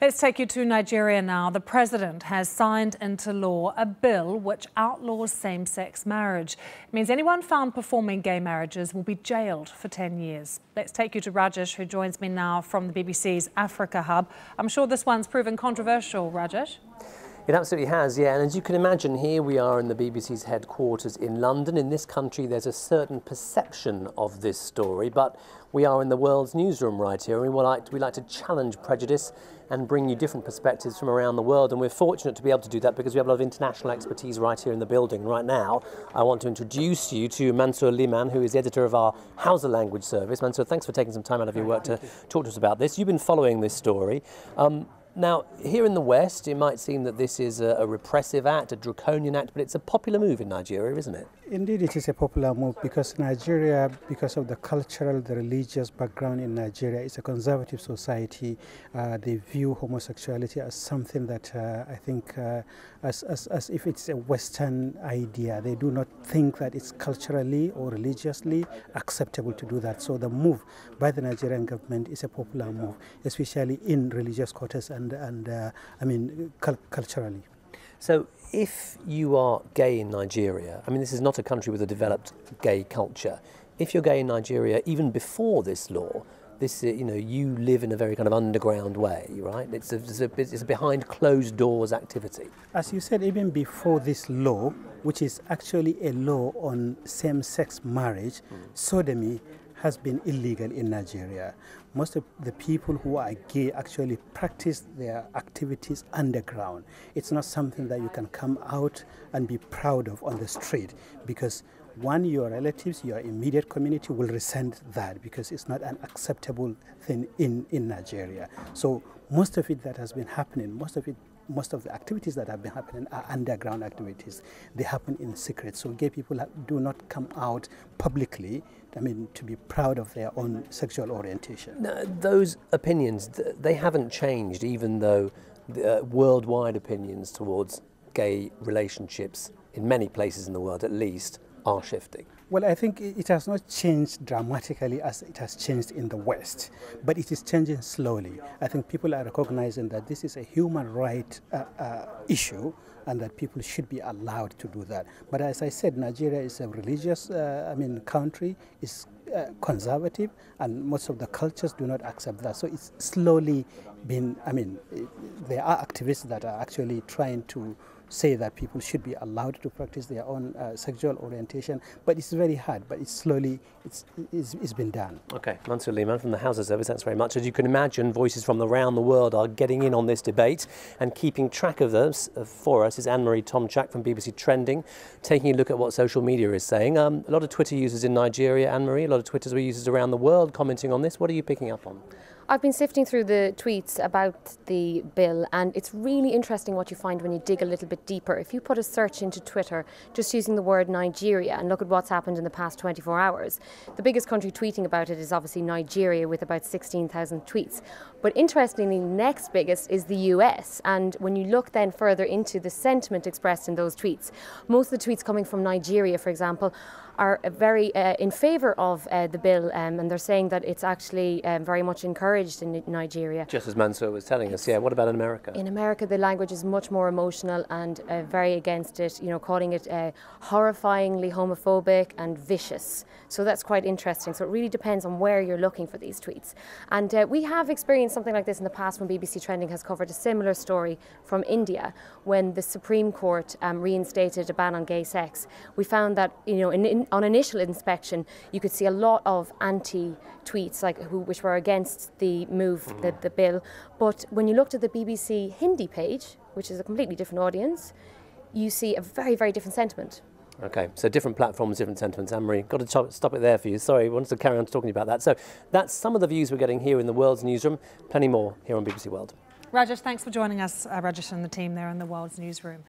Let's take you to Nigeria now. The president has signed into law a bill which outlaws same-sex marriage. It means anyone found performing gay marriages will be jailed for 10 years. Let's take you to Rajesh, who joins me now from the BBC's Africa Hub. I'm sure this one's proven controversial, Rajesh. It absolutely has, yeah. And as you can imagine, here we are in the BBC's headquarters in London. In this country, there's a certain perception of this story, but we are in the world's newsroom right here, and we like to challenge prejudice and bring you different perspectives from around the world. And we're fortunate to be able to do that because we have a lot of international expertise right here in the building. Right now, I want to introduce you to Mansur Lima, who is the editor of our Hausa language service. Mansur, thanks for taking some time out of your work to talk to us about this. You've been following this story. Now, here in the West, it might seem that this is a repressive act, a draconian act, but it's a popular move in Nigeria, isn't it? Indeed, it is a popular move because Nigeria, because of the cultural, the religious background in Nigeria, is a conservative society. They view homosexuality as something that I think as if it's a Western idea. They do not think that it's culturally or religiously acceptable to do that. So the move by the Nigerian government is a popular move, especially in religious quarters and I mean culturally. So if you are gay in Nigeria, I mean this is not a country with a developed gay culture. If you're gay in Nigeria, even before this law, this you live in a very kind of underground way, right? It's a behind closed doors activity. As you said, even before this law, which is actually a law on same-sex marriage, sodomy has been illegal in Nigeria. Most of the people who are gay actually practice their activities underground. It's not something that you can come out and be proud of on the street because one, your relatives, your immediate community will resent that because it's not an acceptable thing in Nigeria. So most of it that has been happening, most of the activities that have been happening are underground activities. They happen in secret. So gay people do not come out publicly, I mean, to be proud of their own sexual orientation. Now, those opinions, they haven't changed, even though worldwide opinions towards gay relationships in many places in the world, at least, are shifting. Well, I think it has not changed dramatically as it has changed in the West, but it is changing slowly. I think people are recognizing that this is a human right issue and that people should be allowed to do that. But as I said, Nigeria is a religious country, is conservative, and most of the cultures do not accept that. So it's slowly been, there are activists that are actually trying to say that people should be allowed to practice their own sexual orientation, but it's very hard, but it's been done. Okay, Mansur Lima from the Hausa service, thanks very much. As you can imagine, voices from around the world are getting in on this debate, and keeping track of this for us is Anne-Marie Tomchak from BBC Trending, taking a look at what social media is saying. A lot of Twitter users in Nigeria, Anne-Marie, a lot of Twitter users around the world commenting on this. What are you picking up on? I've been sifting through the tweets about the bill, and it's really interesting what you find when you dig a little bit deeper. If you put a search into Twitter, just using the word Nigeria, and look at what's happened in the past 24 hours, the biggest country tweeting about it is obviously Nigeria with about 16,000 tweets. But interestingly, next biggest is the US. And when you look then further into the sentiment expressed in those tweets, most of the tweets coming from Nigeria, for example, are very in favour of the bill, and they're saying that it's actually very much encouraged in Nigeria. Just as Mansur was telling us, yeah. What about in America? In America, the language is much more emotional and very against it, calling it horrifyingly homophobic and vicious. So that's quite interesting. So it really depends on where you're looking for these tweets. And we have experienced something like this in the past when BBC Trending has covered a similar story from India when the Supreme Court reinstated a ban on gay sex. We found that, on initial inspection, you could see a lot of anti-tweets which were against the move, the bill. But when you looked at the BBC Hindi page, which is a completely different audience, you see a very, very different sentiment. Okay, so different platforms, different sentiments. Anne-Marie, got to stop it there for you. Sorry, I wanted to carry on talking about that. So that's some of the views we're getting here in the World's Newsroom. Plenty more here on BBC World. Rajesh, thanks for joining us, Rajesh and the team there in the World's Newsroom.